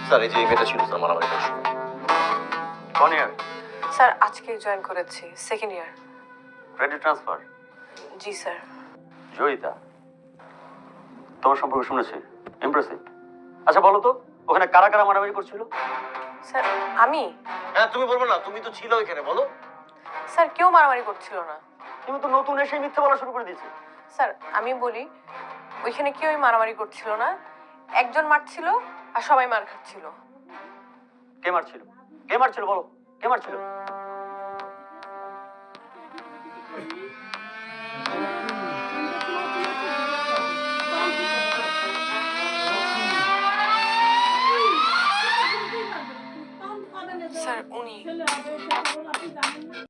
Sir এই যে এই মেয়েটা ছিল স্যার মারামারি করছিল। কোন ইয়ার? স্যার আজকে জয়েন করেছি, সেকেন্ড ইয়ার। Credit transfer. জি স্যার। জয়িতা, তোমার সম্পর্কে শুনেছি, ইমপ্রেসিভ। আচ্ছা বলো তো, ওখানে কারা কারা মারামারি করছিল? স্যার আমি? হ্যাঁ তুমি বলবে না, তুমি তো ছিল এখানে, বলো। স্যার কেউ মারামারি করছিল না। তুমি তো নতুন এসে মিথ্যে বলা শুরু করে দিয়েছে। স্যার আমি বলি, ওইখানে কেউই মারামারি করছিল না, একজন মারছিল আর সবাই মার খাচ্ছিল। কে মারছিল? কে মারছিল বলো, কে মারছিল?